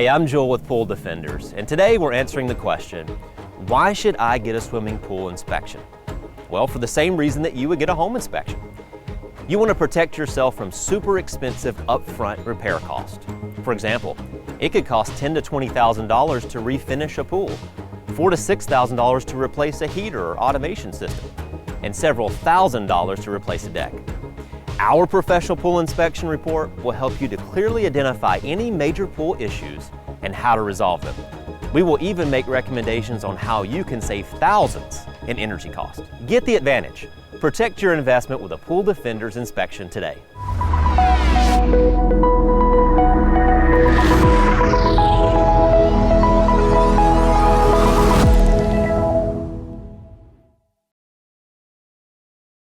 Hey, I'm Joel with Pool Defenders, and today we're answering the question, why should I get a swimming pool inspection? Well, for the same reason that you would get a home inspection. You want to protect yourself from super expensive upfront repair costs. For example, it could cost $10,000 to $20,000 to refinish a pool, $4,000 to $6,000 to replace a heater or automation system, and several $1,000s to replace a deck. Our professional pool inspection report will help you to clearly identify any major pool issues and how to resolve them. We will even make recommendations on how you can save thousands in energy costs. Get the advantage. Protect your investment with a Pool Defenders inspection today.